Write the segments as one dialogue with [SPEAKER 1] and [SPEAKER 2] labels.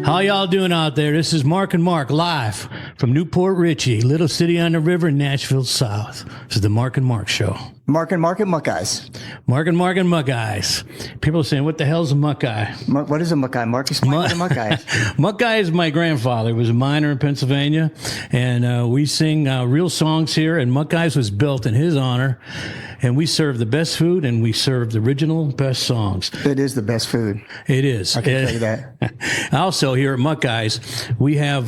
[SPEAKER 1] How y'all doing out there? This is Mark and Mark live from Newport Richey, little city on the river in Nashville South. This is the Mark and Mark Show.
[SPEAKER 2] Mark and Muckeyes.
[SPEAKER 1] Mark and Muckeyes. People are saying, what the hell's a Muckeye?
[SPEAKER 2] What is a Muckeye? Mark, explain what a Muckeye is.
[SPEAKER 1] Muckeye is my grandfather. He was a miner in Pennsylvania, and we sing real songs here, and Muckeyes was built in his honor, and we serve the best food, and we serve the original best songs.
[SPEAKER 2] It is the best food.
[SPEAKER 1] It is.
[SPEAKER 2] I can tell you that.
[SPEAKER 1] Also, here at Muckeyes, we have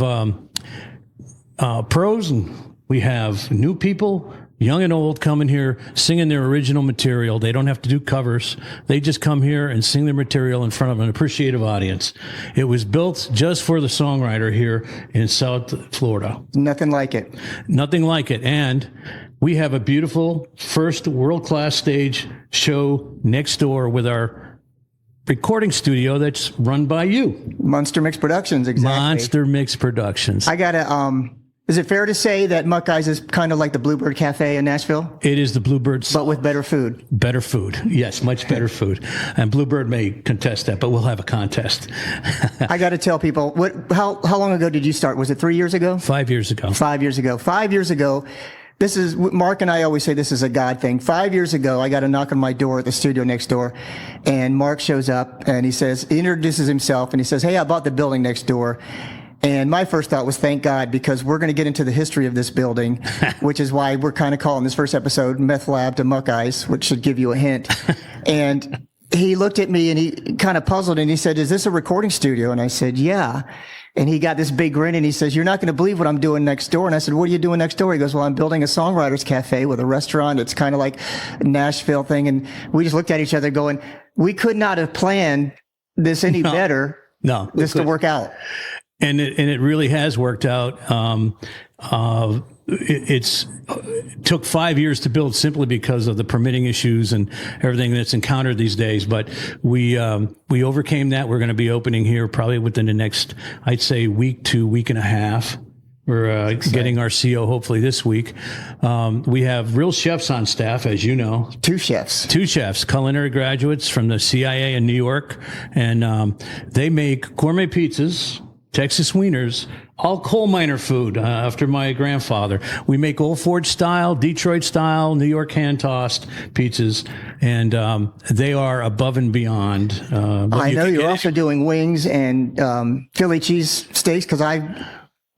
[SPEAKER 1] pros, and we have new people, young and old, coming here singing their original material. They don't have to do covers. They just come here and sing their material in front of an appreciative audience. It was built just for the songwriter here in South Florida.
[SPEAKER 2] Nothing like it.
[SPEAKER 1] Nothing like it. And we have a beautiful first world-class stage show next door with our recording studio that's run by you.
[SPEAKER 2] Monster Mix Productions, exactly.
[SPEAKER 1] Monster Mix Productions.
[SPEAKER 2] I gotta, is it fair to say that Muckeyes is kind of like the Bluebird Cafe in Nashville?
[SPEAKER 1] It is the Bluebird.
[SPEAKER 2] But with better food.
[SPEAKER 1] Better food. Yes, much better food. And Bluebird may contest that, but we'll have a contest.
[SPEAKER 2] I got to tell people, how long ago did you start? Was it 3 years ago?
[SPEAKER 1] 5 years ago.
[SPEAKER 2] 5 years ago. 5 years ago. This is, Mark and I always say this is a God thing. 5 years ago, I got a knock on my door at the studio next door, and Mark shows up and he introduces himself and he says, "Hey, I bought the building next door." And my first thought was, thank God, because we're going to get into the history of this building, which is why we're kind of calling this first episode Meth Lab to Muckeyes, which should give you a hint. And he looked at me and he kind of puzzled and he said, "Is this a recording studio?" And I said, "Yeah." And he got this big grin and he says, "You're not going to believe what I'm doing next door." And I said, "What are you doing next door?" He goes, "Well, I'm building a songwriters cafe with a restaurant. It's kind of like a Nashville thing." And we just looked at each other going, we could not have planned this any better.
[SPEAKER 1] No,
[SPEAKER 2] this to work out.
[SPEAKER 1] And it really has worked out. It took 5 years to build simply because of the permitting issues and everything that's encountered these days. But we overcame that. We're going to be opening here probably within the next, I'd say, week to week and a half. We're getting our CO hopefully this week. We have real chefs on staff, as you know.
[SPEAKER 2] Two chefs,
[SPEAKER 1] culinary graduates from the CIA in New York. And they make gourmet pizzas, Texas wieners, all coal miner food after my grandfather. We make Old Forge style, Detroit style, New York hand-tossed pizzas, and they are above and beyond.
[SPEAKER 2] I know you're also doing wings and Philly cheese steaks, because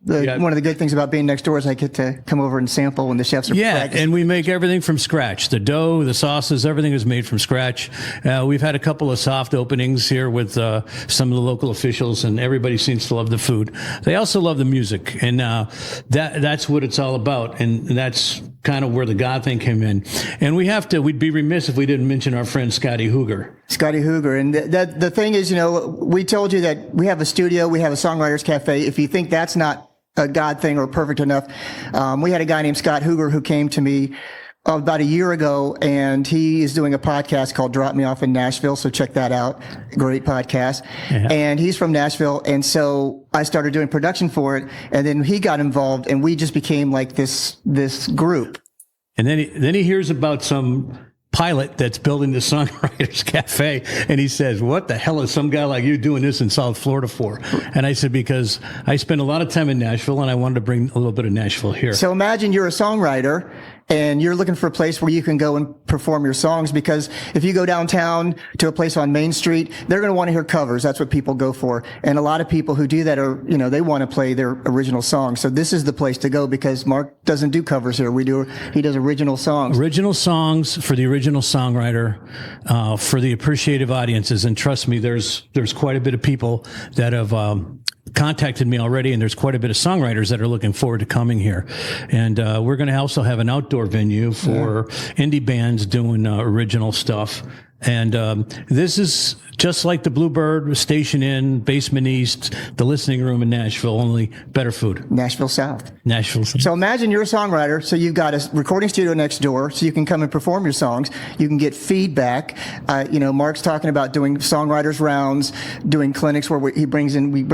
[SPEAKER 2] one of the good things about being next door is I get to come over and sample when the chefs are practicing.
[SPEAKER 1] And we make everything from scratch. The dough, the sauces, everything is made from scratch. We've had a couple of soft openings here with some of the local officials, and everybody seems to love the food. They also love the music, and that's what it's all about, and that's kind of where the God thing came in. And we'd be remiss if we didn't mention our friend Scotty Hooger. And
[SPEAKER 2] the thing is, we told you that we have a studio, we have a songwriters cafe. If you think that's not a God thing or perfect enough, we had a guy named Scott Hooger who came to me about a year ago, and he is doing a podcast called Drop Me Off in Nashville, so check that out. Great podcast. Yeah. And he's from Nashville, and so I started doing production for it, and then he got involved, and we just became like this group.
[SPEAKER 1] And then he hears about some pilot that's building the Songwriters Cafe, and he says, "What the hell is some guy like you doing this in South Florida for?" And I said, because I spent a lot of time in Nashville, and I wanted to bring a little bit of Nashville here.
[SPEAKER 2] So imagine you're a songwriter, and you're looking for a place where you can go and perform your songs, because if you go downtown to a place on Main Street, they're going to want to hear covers. That's what people go for. And a lot of people who do that are, they want to play their original songs. So this is the place to go, because Mark doesn't do covers here. He does original songs.
[SPEAKER 1] Original songs for the original songwriter, for the appreciative audiences. And trust me, there's quite a bit of people that have contacted me already, and there's quite a bit of songwriters that are looking forward to coming here. And we're going to also have an outdoor venue for indie bands doing original stuff. And this is just like the Bluebird Station Inn, Basement East, the Listening Room in Nashville, only better food.
[SPEAKER 2] Nashville South.
[SPEAKER 1] So
[SPEAKER 2] imagine you're a songwriter, so you've got a recording studio next door, so you can come and perform your songs. You can get feedback. Mark's talking about doing songwriters rounds, doing clinics where we bring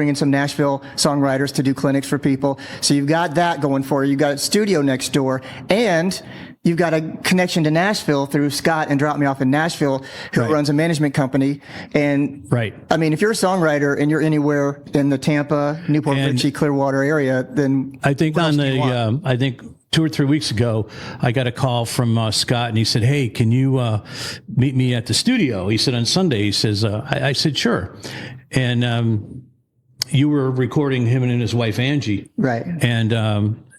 [SPEAKER 2] in some Nashville songwriters to do clinics for people. So you've got that going for you. You've got a studio next door, and you've got a connection to Nashville through Scott and Drop Me Off in Nashville, who runs a management company. And I mean, if you're a songwriter and you're anywhere in the Tampa, Newport, Richey, Clearwater area, then
[SPEAKER 1] I think I think 2 or 3 weeks ago, I got a call from Scott, and he said, "Hey, can you meet me at the studio?" He said on Sunday. He says, I said, "Sure," and you were recording him and his wife Angie,
[SPEAKER 2] right?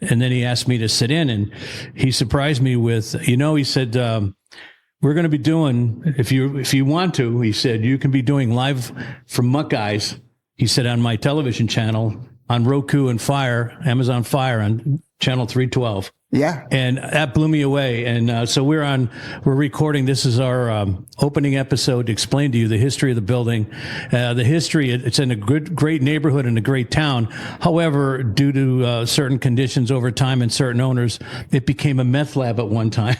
[SPEAKER 1] And then he asked me to sit in, and he surprised me with, he said, "We're going to be doing, if you want to," he said, "you can be doing live from Muckeyes." He said, "on my television channel on Roku and Fire, Amazon Fire on channel 312."
[SPEAKER 2] Yeah.
[SPEAKER 1] And that blew me away. And so we're recording. This is our opening episode to explain to you the history of the building. The history, it's in a great neighborhood and a great town. However, due to certain conditions over time and certain owners, it became a meth lab at one time.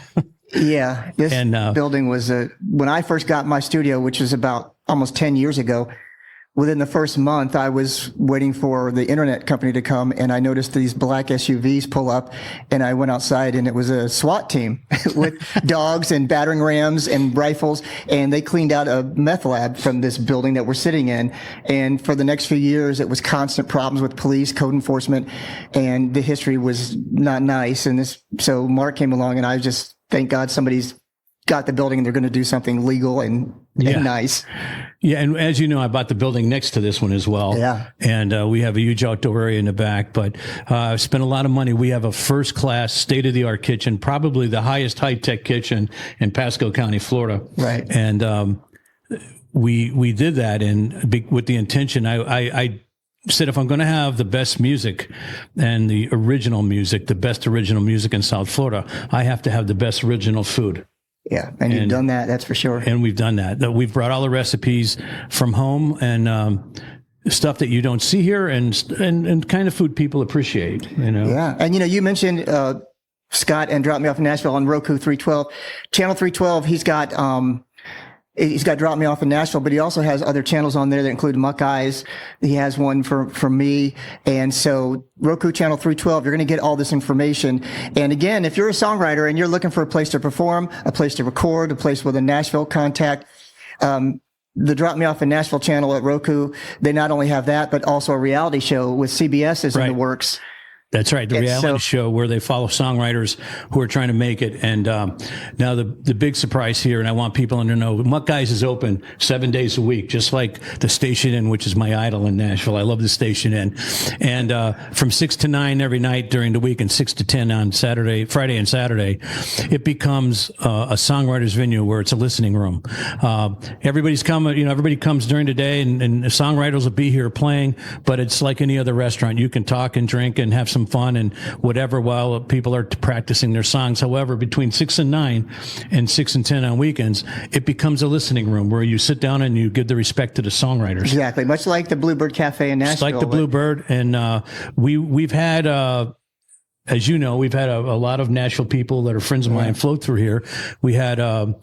[SPEAKER 2] Yeah. This building was, when I first got my studio, which was about almost 10 years ago, within the first month, I was waiting for the internet company to come, and I noticed these black SUVs pull up, and I went outside, and it was a SWAT team with dogs and battering rams and rifles, and they cleaned out a meth lab from this building that we're sitting in. And for the next few years, it was constant problems with police, code enforcement, and the history was not nice. And so Mark came along, and I just, thank God somebody's got the building and they're going to do something legal and nice.
[SPEAKER 1] Yeah, and as you know, I bought the building next to this one as well.
[SPEAKER 2] Yeah.
[SPEAKER 1] And we have a huge outdoor area in the back, but I've spent a lot of money. We have a first-class, state-of-the-art kitchen, probably the highest high-tech kitchen in Pasco County, Florida.
[SPEAKER 2] Right.
[SPEAKER 1] And we did that with the intention. I said, if I'm going to have the best music and the best original music in South Florida, I have to have the best original food.
[SPEAKER 2] Yeah, and you've done that, that's for sure.
[SPEAKER 1] And we've done that. We've brought all the recipes from home and stuff that you don't see here, and kind of food people appreciate.
[SPEAKER 2] Yeah, and you mentioned Scott and Drop Me Off in Nashville on Roku 312, channel 312. He's got Drop Me Off in Nashville, but he also has other channels on there that include Muckeyes. He has one for me. And so Roku channel 312, you're going to get all this information. And again, if you're a songwriter and you're looking for a place to perform, a place to record, a place with a Nashville contact, the Drop Me Off in Nashville channel at Roku, they not only have that, but also a reality show with CBS is in the works.
[SPEAKER 1] That's right. The reality show where they follow songwriters who are trying to make it. And now the big surprise here, and I want people to know, Muckeyes is open 7 days a week, just like the Station Inn, which is my idol in Nashville. I love the Station Inn. And from 6 to 9 every night during the week and 6 to 10 on Friday and Saturday, it becomes a songwriter's venue where it's a listening room. Everybody's coming, everybody comes during the day, and the songwriters will be here playing, but it's like any other restaurant. You can talk and drink and have some fun and whatever while people are practicing their songs. However, between 6 and 9 and 6 and 10 on weekends, it becomes a listening room where you sit down and you give the respect to the songwriters.
[SPEAKER 2] Exactly. Much like the Bluebird Cafe in Nashville.
[SPEAKER 1] Just like the Bluebird. And we've had, as you know, we've had a lot of Nashville people that are friends of mine flow through here. We had a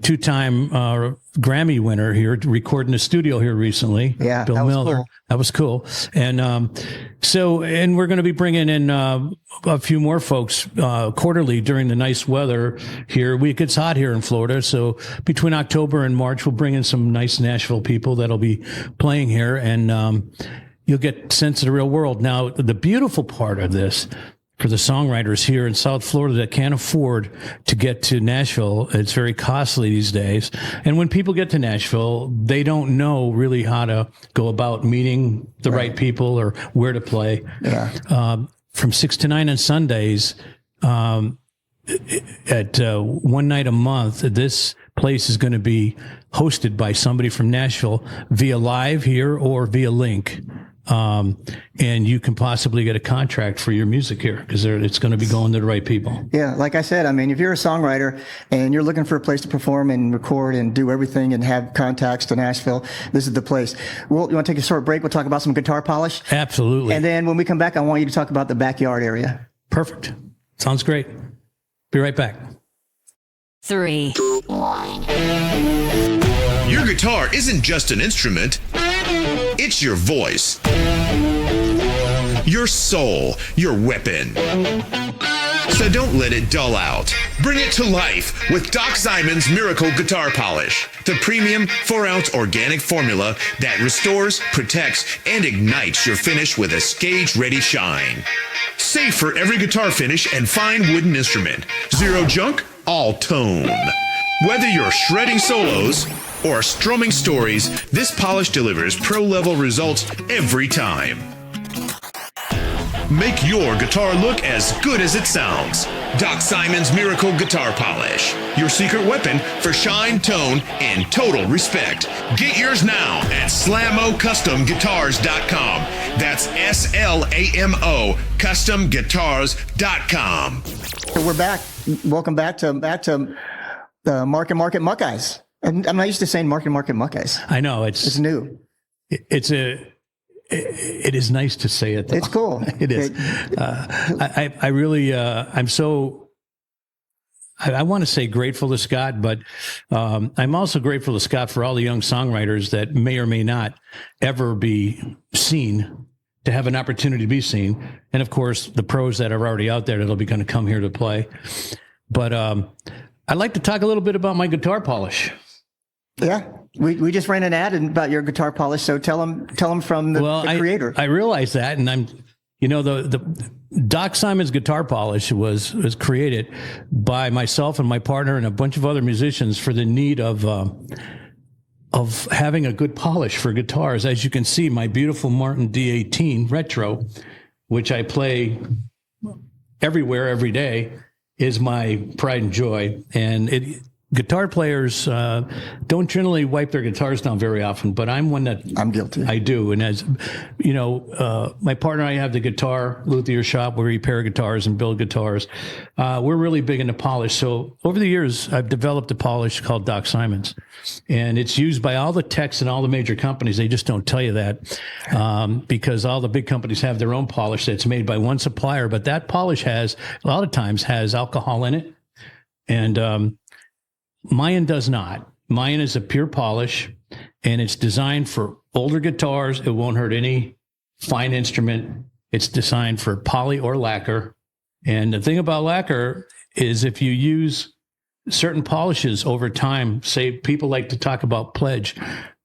[SPEAKER 1] two-time Grammy winner here to record in the studio here recently.
[SPEAKER 2] Yeah,
[SPEAKER 1] Bill Miller. Cool. That was cool. And and we're going to be bringing in a few more folks quarterly during the nice weather here. It gets hot here in Florida, so between October and March, we'll bring in some nice Nashville people that'll be playing here, and you'll get a sense of the real world. Now, the beautiful part of this, for the songwriters here in South Florida that can't afford to get to Nashville, it's very costly these days. And when people get to Nashville, they don't know really how to go about meeting the right people or where to play.
[SPEAKER 2] Yeah.
[SPEAKER 1] From 6 to 9 on Sundays, at one night a month, this place is going to be hosted by somebody from Nashville via live here or via link. And you can possibly get a contract for your music here because it's going to be going to the right people.
[SPEAKER 2] Yeah, like I said, I mean, if you're a songwriter and you're looking for a place to perform and record and do everything and have contacts to Nashville, this is the place. You want to take a short break? We'll talk about some guitar polish.
[SPEAKER 1] Absolutely.
[SPEAKER 2] And then when we come back, I want you to talk about the backyard area.
[SPEAKER 1] Perfect. Sounds great. Be right back.
[SPEAKER 3] 3, 2, 1.
[SPEAKER 4] Your guitar isn't just an instrument. It's your voice, your soul, your weapon. So don't let it dull out. Bring it to life with Doc Simon's Miracle Guitar Polish, the premium 4-ounce organic formula that restores, protects, and ignites your finish with a stage-ready shine. Safe for every guitar finish and fine wooden instrument. Zero junk, all tone. Whether you're shredding solos or strumming stories, this polish delivers pro-level results every time. Make your guitar look as good as it sounds. Doc Simon's Miracle Guitar Polish. Your secret weapon for shine, tone, and total respect. Get yours now at SlamoCustomGuitars.com. That's SLAMO CustomGuitars.com.
[SPEAKER 2] So we're back. Welcome back to Mark and Market Muckeyes. I'm not used to saying Mark and Market Muckeyes.
[SPEAKER 1] I know
[SPEAKER 2] It's new.
[SPEAKER 1] It is nice to say it, though.
[SPEAKER 2] It's cool.
[SPEAKER 1] It is. I really, I'm so, I want to say grateful to Scott, but I'm also grateful to Scott for all the young songwriters that may or may not ever be seen, to have an opportunity to be seen. And of course, the pros that are already out there that'll be going to come here to play. But I'd like to talk a little bit about my guitar polish.
[SPEAKER 2] Yeah. We just ran an ad about your guitar polish, so tell them from the creator.
[SPEAKER 1] I realize that, and the Doc Simon's guitar polish was created by myself and my partner and a bunch of other musicians for the need of having a good polish for guitars. As you can see, my beautiful Martin D18 Retro, which I play everywhere every day, is my pride and joy, and guitar players don't generally wipe their guitars down very often, but I'm one that
[SPEAKER 2] I'm guilty.
[SPEAKER 1] I do. And as you know, my partner and I have the guitar luthier shop where we repair guitars and build guitars. We're really big into polish. So over the years, I've developed a polish called Doc Simon's, and it's used by all the techs and all the major companies. They just don't tell you that because all the big companies have their own polish that's made by one supplier. But that polish a lot of times has alcohol in it, and mine does not. Mine is a pure polish, and it's designed for older guitars. It won't hurt any fine instrument. It's designed for poly or lacquer. And the thing about lacquer is if you use certain polishes over time, say people like to talk about Pledge.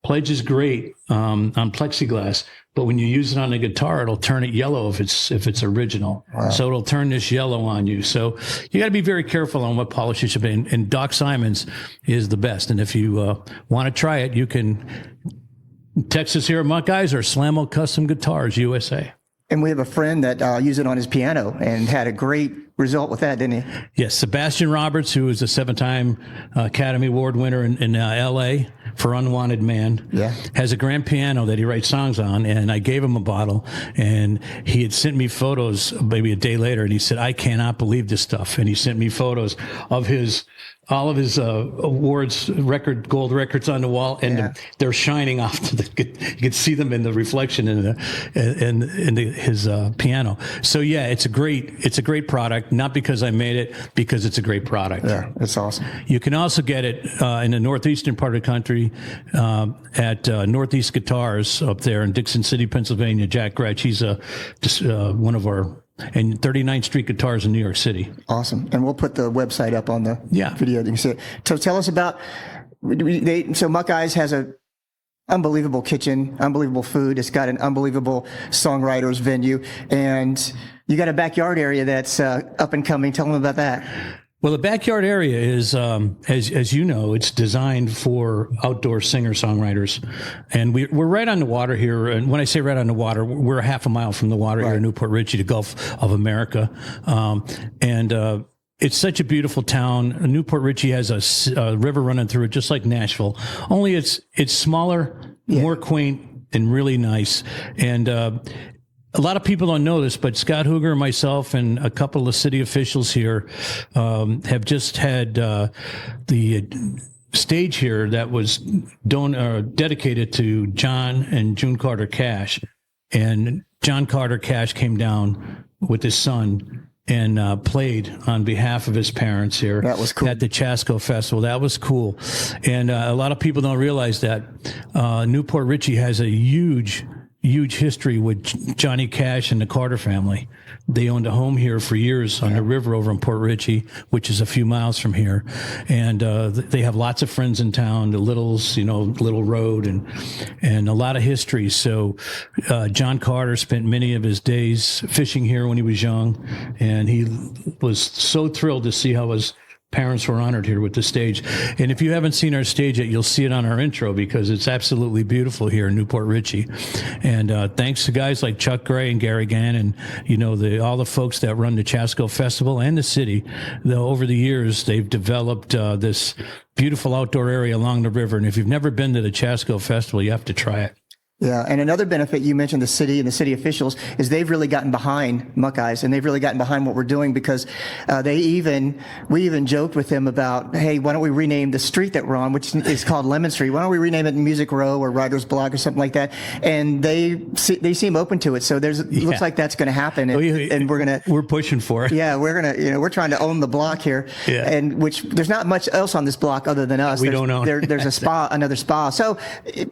[SPEAKER 1] Pledge is great on plexiglass, but when you use it on a guitar, it'll turn it yellow if it's original. Wow. So it'll turn this yellow on you. So you got to be very careful on what polish you should be. And Doc Simon's is the best. And if you want to try it, you can text us here at Muckeyes or Slamo Custom Guitars USA.
[SPEAKER 2] And we have a friend that used it on his piano and had a great result with that, didn't he?
[SPEAKER 1] Yes, Sebastian Roberts, who is a 7-time Academy Award winner in L.A. for Unwanted Man, has a grand piano that he writes songs on, and I gave him a bottle, and he had sent me photos maybe a day later, and he said, "I cannot believe this stuff," and he sent me photos of all of his awards, gold records on the wall, and they're shining off to you can see them in the reflection in his piano. So yeah, it's a great product, not because I made it, because it's a great product.
[SPEAKER 2] Yeah, it's awesome. You
[SPEAKER 1] can also get it in the northeastern part of the country at Northeast Guitars up there in Dixon City, Pennsylvania. Jack Gretsch, he's one of our. And 39th Street Guitars in New York City.
[SPEAKER 2] Awesome. And we'll put the website up on the video. You can see it. So tell us about, so Muckeyes has a unbelievable kitchen, unbelievable food. It's got an unbelievable songwriters venue. And you got a backyard area that's up and coming. Tell them about that.
[SPEAKER 1] Well, the backyard area is, as you know, it's designed for outdoor singer-songwriters. And we're right on the water here. And when I say right on the water, we're a half a mile from the water here in Newport Richey, the Gulf of America. It's such a beautiful town. Newport Richey has a river running through it, just like Nashville. Only it's smaller, more quaint, and really nice. And a lot of people don't know this, but Scott Hooger and myself and a couple of city officials here have just had the stage here that was dedicated to John and June Carter Cash. And John Carter Cash came down with his son and played on behalf of his parents here.
[SPEAKER 2] That was cool.
[SPEAKER 1] At the Chasco Festival. That was cool. And a lot of people don't realize that Newport Richey has a huge huge history with Johnny Cash and the Carter family. They owned a home here for years on the river over in Port Richey, which is a few miles from here. And they have lots of friends in town, the Littles, Little Road, and a lot of history. So John Carter spent many of his days fishing here when he was young, and he was so thrilled to see how his parents were honored here with the stage. And if you haven't seen our stage yet, you'll see it on our intro because it's absolutely beautiful here in Newport Richey. And thanks to guys like Chuck Gray and Gary Gann and, all the folks that run the Chasco Festival and the city, over the years, they've developed this beautiful outdoor area along the river. And if you've never been to the Chasco Festival, you have to try it.
[SPEAKER 2] Yeah, and another benefit, you mentioned the city and the city officials, is they've really gotten behind Muckeyes, and they've really gotten behind what we're doing because we even joked with them about, hey, why don't we rename the street that we're on, which is called Lemon Street, why don't we rename it Music Row or Writer's Block or something like that? And they seem open to it, so it looks like that's going to happen, and
[SPEAKER 1] we're pushing for it.
[SPEAKER 2] Yeah, we're trying to own the block here, and which there's not much else on this block other than us.
[SPEAKER 1] Don't own.
[SPEAKER 2] There's a spa, another spa. So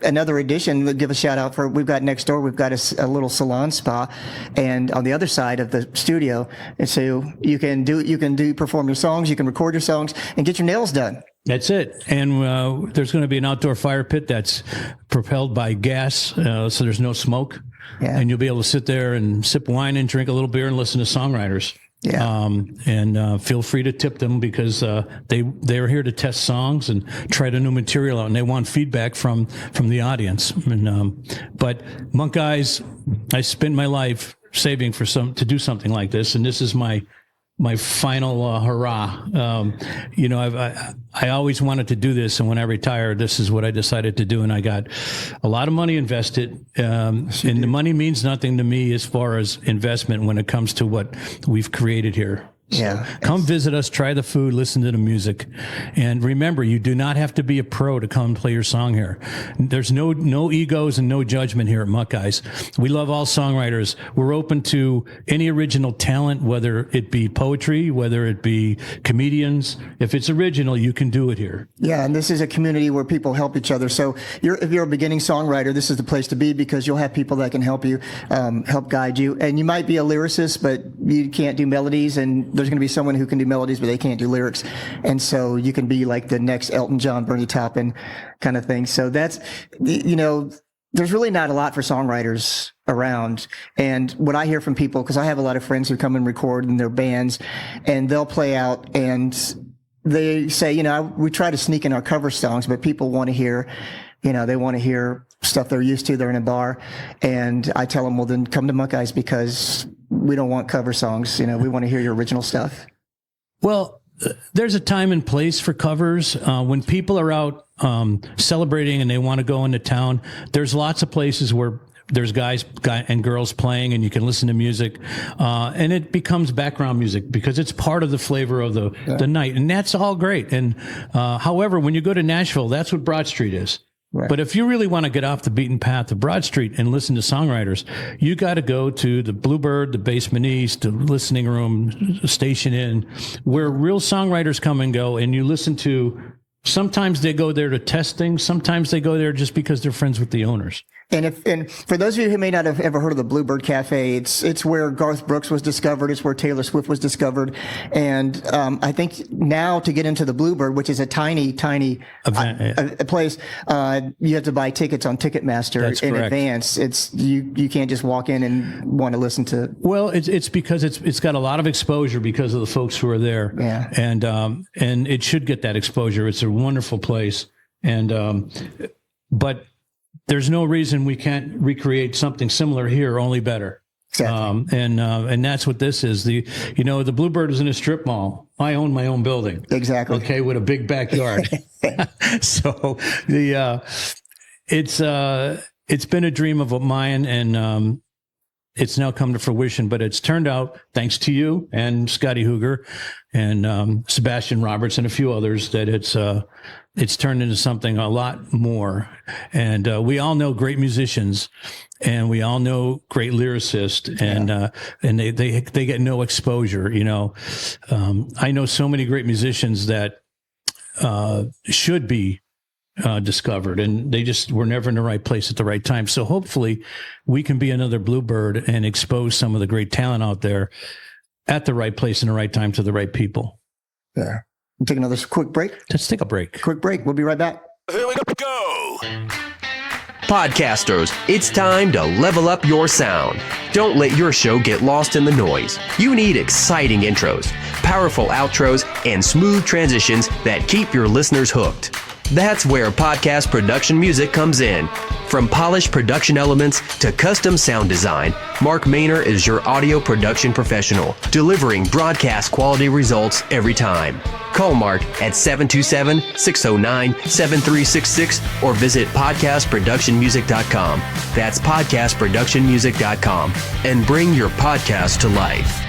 [SPEAKER 2] another addition, give a shout out for, we've got next door, we've got a little salon spa, and on the other side of the studio, and so you can perform your songs, you can record your songs, and get your nails done.
[SPEAKER 1] That's it. And there's going to be an outdoor fire pit that's propelled by gas, so there's no smoke. Yeah. And you'll be able to sit there and sip wine and drink a little beer and listen to songwriters.
[SPEAKER 2] Yeah.
[SPEAKER 1] And feel free to tip them because they're here to test songs and try the new material out, and they want feedback from the audience. But Muckeyes, I spent my life saving to do something like this, and this is my final hurrah. I always wanted to do this, and when I retired, this is what I decided to do, and I got a lot of money invested. And the money means nothing to me as far as investment when it comes to what we've created here. So come visit us, try the food, listen to the music. And remember, you do not have to be a pro to come play your song here. There's no egos and no judgment here at Muckeyes. We love all songwriters. We're open to any original talent, whether it be poetry, whether it be comedians. If it's original, you can do it here.
[SPEAKER 2] Yeah, and this is a community where people help each other. So if you're a beginning songwriter, this is the place to be because you'll have people that can help you, help guide you. And you might be a lyricist, but you can't do melodies, and there's going to be someone who can do melodies, but they can't do lyrics. And so you can be like the next Elton John, Bernie Taupin kind of thing. So that's, there's really not a lot for songwriters around. And what I hear from people, because I have a lot of friends who come and record in their bands, and they'll play out and they say, we try to sneak in our cover songs, but people want to hear, they want to hear stuff they're used to. They're in a bar. And I tell them, well, then come to Muckeyes because we don't want cover songs. We want to hear your original stuff.
[SPEAKER 1] Well, there's a time and place for covers. When people are out celebrating and they want to go into town, there's lots of places where there's guys and girls playing and you can listen to music. And it becomes background music because it's part of the flavor of the night. And that's all great. And however, when you go to Nashville, that's what Broad Street is. Right. But if you really want to get off the beaten path of Broad Street and listen to songwriters, you got to go to the Bluebird, the Basement East, the Listening Room, Station Inn, where real songwriters come and go, and you listen to. Sometimes they go there to test things. Sometimes they go there just because they're friends with the owners.
[SPEAKER 2] And for those of you who may not have ever heard of the Bluebird Cafe, it's where Garth Brooks was discovered. It's where Taylor Swift was discovered. And I think now to get into the Bluebird, which is a tiny a place, you have to buy tickets on Ticketmaster in advance. It's you can't just walk in and want to listen to.
[SPEAKER 1] Well, it's because it's got a lot of exposure because of the folks who are there.
[SPEAKER 2] Yeah.
[SPEAKER 1] And it should get that exposure. It's a wonderful place. But there's no reason we can't recreate something similar here, only better.
[SPEAKER 2] Exactly.
[SPEAKER 1] And that's what this is. The Bluebird is in a strip mall. I own my own building.
[SPEAKER 2] Exactly.
[SPEAKER 1] Okay, with a big backyard. So it's been a dream of mine, and it's now come to fruition. But it's turned out, thanks to you and Scotty Hooger and Sebastian Roberts and a few others, that it's turned into something a lot more. And we all know great musicians, and we all know great lyricists, and they get no exposure. I know so many great musicians that should be discovered, and they just were never in the right place at the right time. So hopefully we can be another Bluebird and expose some of the great talent out there at the right place in the right time to the right people.
[SPEAKER 2] Yeah. We'll take another quick break.
[SPEAKER 1] Let's take a break.
[SPEAKER 2] Quick break. We'll be right back.
[SPEAKER 5] Here we go.
[SPEAKER 6] Podcasters, it's time to level up your sound. Don't let your show get lost in the noise. You need exciting intros, powerful outros, and smooth transitions that keep your listeners hooked. That's where podcast production music comes in. From polished production elements to custom sound design, Mark Maynor is your audio production professional, delivering broadcast quality results every time. Call Mark at 727-609-7366 or visit podcastproductionmusic.com. That's podcastproductionmusic.com, and bring your podcast to life.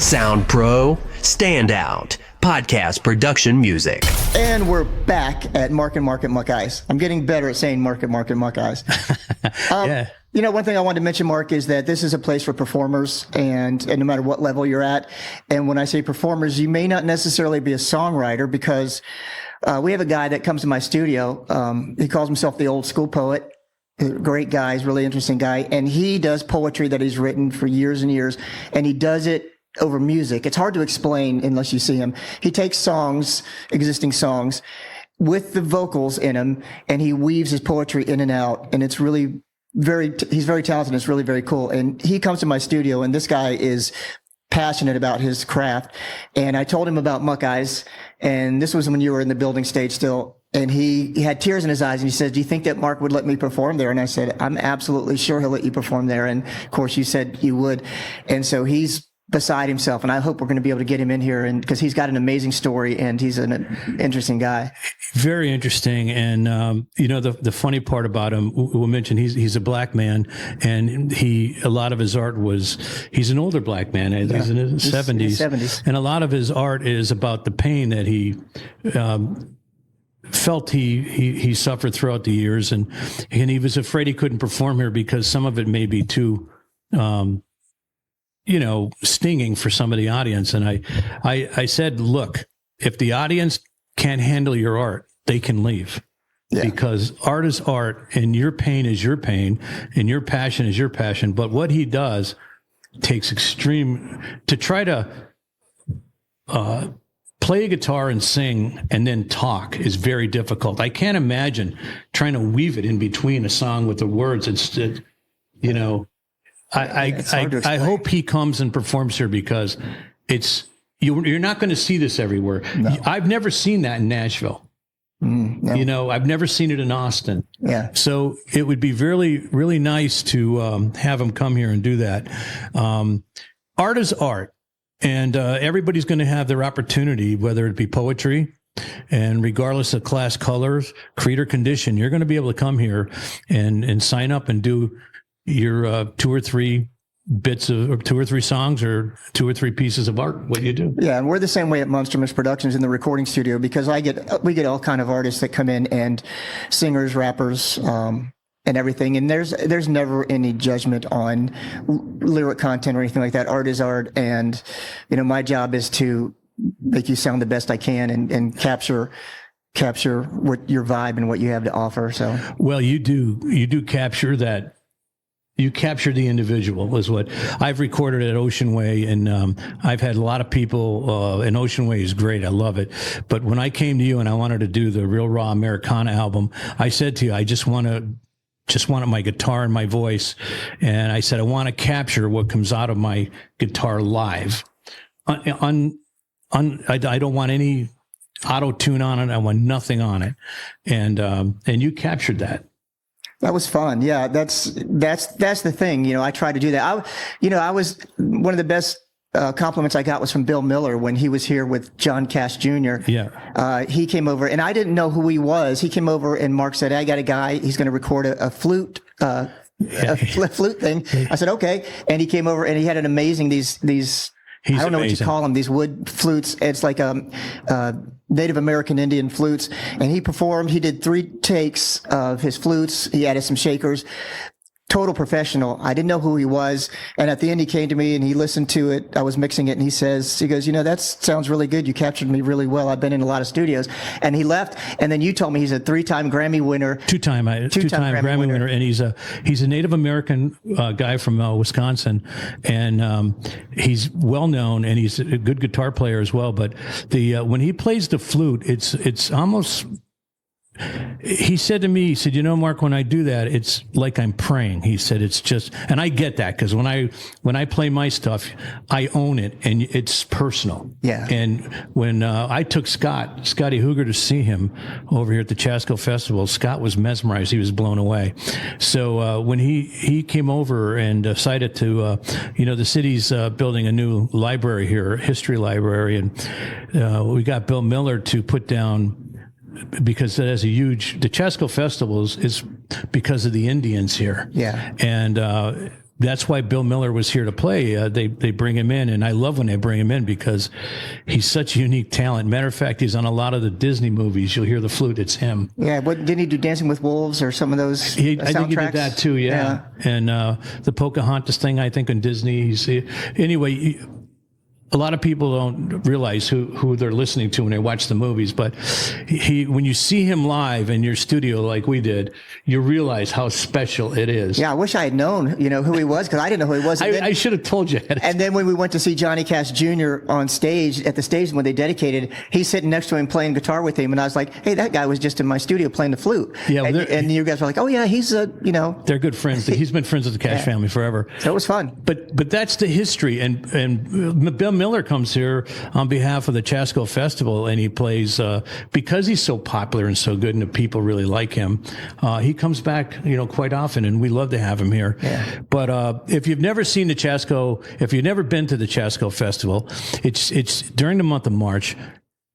[SPEAKER 6] Sound Pro, stand out. Podcast production music.
[SPEAKER 2] And we're back at Market Muckeyes. I'm getting better at saying Market Muckeyes.
[SPEAKER 1] Yeah.
[SPEAKER 2] You know, one thing I wanted to mention, Mark, is that this is a place for performers, and no matter what level you're at. And when I say performers, you may not necessarily be a songwriter, because we have a guy that comes to my studio. He calls himself the old school poet. Great guy. He's a really interesting guy. And he does poetry that he's written for years and years, and he does it over music. It's hard to explain unless you see him. He takes songs, existing songs, with the vocals in them, and he weaves his poetry in and out. And it's really he's very talented. It's really very cool. And he comes to my studio, and this guy is passionate about his craft. And I told him about Muckeyes, and this was when you were in the building stage still. And he had tears in his eyes, and he said, "Do you think that Mark would let me perform there?" And I said, "I'm absolutely sure he'll let you perform there." And of course you said you would. And so he's beside himself, and I hope we're going to be able to get him in here, and because he's got an amazing story, and he's an interesting guy.
[SPEAKER 1] Very interesting. And you know, the funny part about him, we'll mention he's a black man, and a lot of his art he's an older black man. He's in his 70s. And a lot of his art is about the pain that he felt he suffered throughout the years, and he was afraid he couldn't perform here because some of it may be too stinging for some of the audience. And I said, look, if the audience can't handle your art, they can leave. Yeah. Because art is art, and your pain is your pain, and your passion is your passion. But what he does takes extreme to try to play a guitar and sing and then talk is very difficult. I can't imagine trying to weave it in between a song with the words. I hope he comes and performs here, because you're not going to see this everywhere. No. I've never seen that in Nashville. No. I've never seen it in Austin.
[SPEAKER 2] Yeah.
[SPEAKER 1] So it would be really, really nice to have him come here and do that. Art is art, and everybody's going to have their opportunity, whether it be poetry, and regardless of class, colors, creed, or condition, you're going to be able to come here and sign up and do your 2 or 3 bits of, or 2 or 3 songs, or 2 or 3 pieces of art, what you do.
[SPEAKER 2] Yeah, and we're the same way at Monstrous Productions in the recording studio, because we get all kind of artists that come in, and singers, rappers, and everything. And there's never any judgment on lyric content or anything like that. Art is art, and my job is to make you sound the best I can, and capture what your vibe and what you have to offer. So, well,
[SPEAKER 1] you do capture that. You capture the individual, is what I've recorded at Ocean Way, and I've had a lot of people, and Ocean Way is great. I love it. But when I came to you and I wanted to do the Real Raw Americana album, I said to you, I just wanted my guitar and my voice. And I said, I want to capture what comes out of my guitar live. I don't want any auto tune on it. I want nothing on it. And you captured that.
[SPEAKER 2] That was fun. Yeah, that's the thing. I tried to do that. I was one of the best compliments I got was from Bill Miller when he was here with John Cash Jr.
[SPEAKER 1] Yeah.
[SPEAKER 2] He came over, and I didn't know who he was. He came over, and Mark said, "I got a guy. He's going to record a flute." A flute thing. I said, okay. And he came over, and he had an amazing, these I don't know what you call them, these wood flutes. It's like Native American Indian flutes. And he performed, he did 3 takes of his flutes. He added some shakers. total professional. I didn't know who he was. And at the end, he came to me and he listened to it. I was mixing it and he goes, that sounds really good. You captured me really well. I've been in a lot of studios. And he left. And then you told me he's a 3-time Grammy winner.
[SPEAKER 1] Two-time Grammy winner. And he's a Native American guy from Wisconsin. And he's well known and he's a good guitar player as well. But when he plays the flute, it's almost... He said to me, he said, Mark, when I do that, it's like I'm praying. He said, it's just, and I get that because when I play my stuff, I own it and it's personal.
[SPEAKER 2] Yeah.
[SPEAKER 1] And when I took Scotty Hooger to see him over here at the Chasco Festival, Scott was mesmerized. He was blown away. So when he came over and decided to, the city's building a new library here, a history library, and we got Bill Miller to put down, because it has the Chasco Festival is because of the Indians here.
[SPEAKER 2] Yeah.
[SPEAKER 1] And that's why Bill Miller was here to play. They bring him in, and I love when they bring him in because he's such a unique talent. Matter of fact, he's on a lot of the Disney movies. You'll hear the flute, it's him.
[SPEAKER 2] Yeah, didn't he do Dancing with Wolves or some of those soundtracks?
[SPEAKER 1] I think he did that too, yeah. And the Pocahontas thing, I think, on Disney. Anyway, a lot of people don't realize who they're listening to when they watch the movies, but when you see him live in your studio like we did, you realize how special it is.
[SPEAKER 2] Yeah, I wish I had known, who he was, because I didn't know who he was.
[SPEAKER 1] I should have told you.
[SPEAKER 2] And then when we went to see Johnny Cash Jr. on stage, at the stage when they dedicated, he's sitting next to him playing guitar with him, and I was like, hey, that guy was just in my studio playing the flute. Yeah, and you guys were like, oh yeah, he's They're good friends. He's been friends with the Cash family forever. So it was fun.
[SPEAKER 1] But that's the history, and Bill Miller comes here on behalf of the Chasco Festival, and he plays because he's so popular and so good, and the people really like him. He comes back, quite often, and we love to have him here.
[SPEAKER 2] Yeah.
[SPEAKER 1] But if you've never seen if you've never been to the Chasco Festival, it's during the month of March.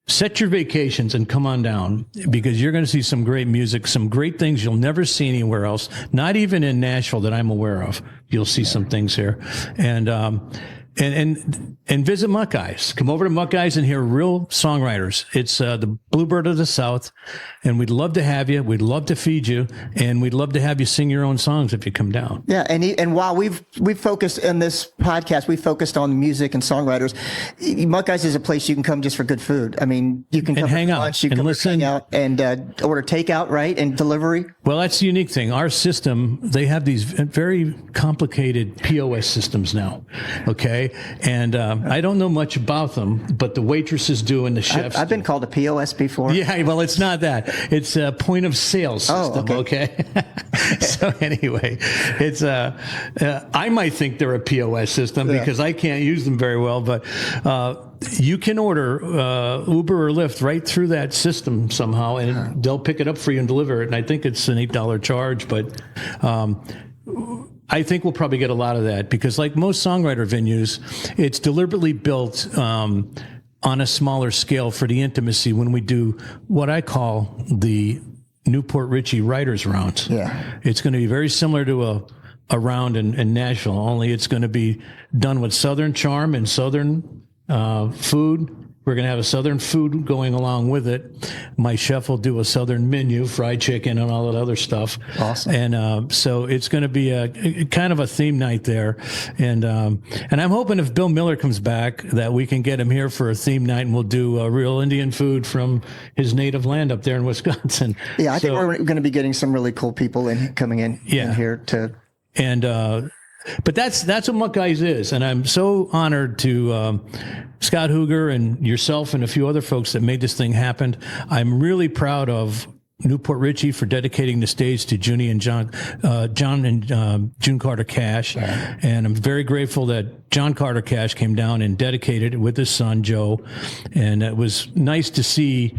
[SPEAKER 1] Set your vacations and come on down because you're going to see some great music, some great things you'll never see anywhere else, not even in Nashville that I'm aware of. You'll see some things here. And visit Muckeyes. Come over to Muckeyes and hear real songwriters. It's the Bluebird of the South, and we'd love to have you. We'd love to feed you, and we'd love to have you sing your own songs if you come down.
[SPEAKER 2] Yeah, and while we've focused in this podcast, we focused on music and songwriters. Muckeyes is a place you can come just for good food. I mean, you can come
[SPEAKER 1] hang out
[SPEAKER 2] lunch, you
[SPEAKER 1] and
[SPEAKER 2] can
[SPEAKER 1] listen,
[SPEAKER 2] hang out and order takeout, right, and delivery.
[SPEAKER 1] Well, that's the unique thing. Our system, they have these very complicated POS systems now. Okay. And I don't know much about them, but the waitresses do and the chefs
[SPEAKER 2] I've been called a POS before.
[SPEAKER 1] Yeah, well, it's not that. It's a point of sale system, okay? So anyway, it's I might think they're a POS system because I can't use them very well, but you can order Uber or Lyft right through that system somehow, and they'll pick it up for you and deliver it. And I think it's an $8 charge, but I think we'll probably get a lot of that because like most songwriter venues, it's deliberately built on a smaller scale for the intimacy when we do what I call the Newport Richey Writers Rounds.
[SPEAKER 2] Yeah.
[SPEAKER 1] It's going to be very similar to a round in Nashville, only it's going to be done with Southern charm and Southern food. We're going to have a Southern food going along with it. My chef will do a Southern menu, fried chicken and all that other stuff.
[SPEAKER 2] Awesome.
[SPEAKER 1] And so it's going to be a kind of a theme night there. And I'm hoping if Bill Miller comes back that we can get him here for a theme night and we'll do real Indian food from his native land up there in Wisconsin.
[SPEAKER 2] Yeah, I think we're going to be getting some really cool people coming in here to.
[SPEAKER 1] And but that's what Muckeyes is, and I'm so honored to Scott Hooger and yourself and a few other folks that made this thing happen. I'm really proud of Newport Richey for dedicating the stage to Junie and John and June Carter Cash, and I'm very grateful that John Carter Cash came down and dedicated it with his son Joe, and it was nice to see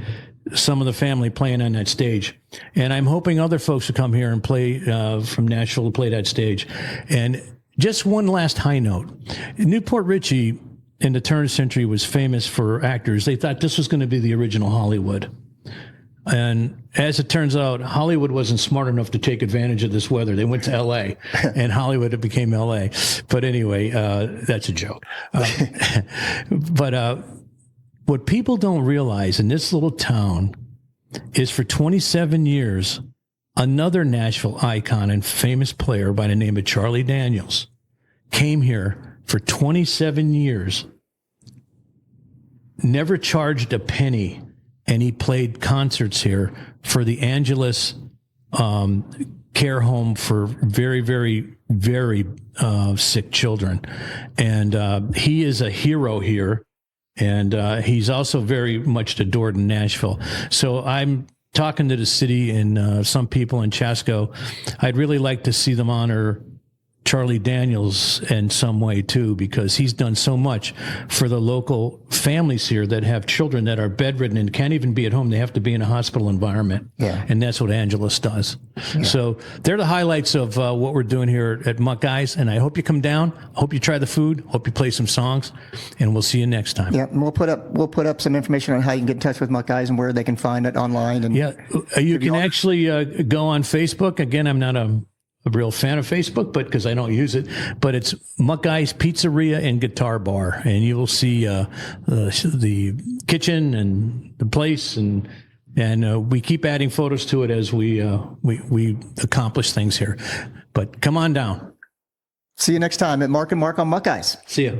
[SPEAKER 1] some of the family playing on that stage. And I'm hoping other folks will come here and play from Nashville to play that stage. And just one last high note. Newport Richey in the turn of the century was famous for actors. They thought this was going to be the original Hollywood. And as it turns out, Hollywood wasn't smart enough to take advantage of this weather. They went to L.A. and Hollywood became L.A. But anyway, that's a joke. But what people don't realize in this little town is for 27 years, another Nashville icon and famous player by the name of Charlie Daniels came here for 27 years, never charged a penny, and he played concerts here for the Angelus care home for very, very, very sick children. And he is a hero here. And he's also very much adored in Nashville. So I'm talking to the city and some people in Chasco. I'd really like to see them honor Charlie Daniels in some way too, because he's done so much for the local families here that have children that are bedridden and can't even be at home. They have to be in a hospital environment.
[SPEAKER 2] Yeah.
[SPEAKER 1] And that's what Angelus does. Yeah. So they're the highlights of what we're doing here at Muckeyes. And I hope you come down. Hope you try the food. Hope you play some songs. And we'll see you next time.
[SPEAKER 2] Yeah, and we'll put up some information on how you can get in touch with Muckeyes and where they can find it online. And
[SPEAKER 1] yeah, you can actually go on Facebook. Again, I'm not a real fan of Facebook, but because I don't use it, but it's Muckeyes Pizzeria and Guitar Bar, and you will see the kitchen and the place, and we keep adding photos to it as we accomplish things here. But come on down.
[SPEAKER 2] See you next time at Mark and Mark on Muckeyes.
[SPEAKER 1] See ya.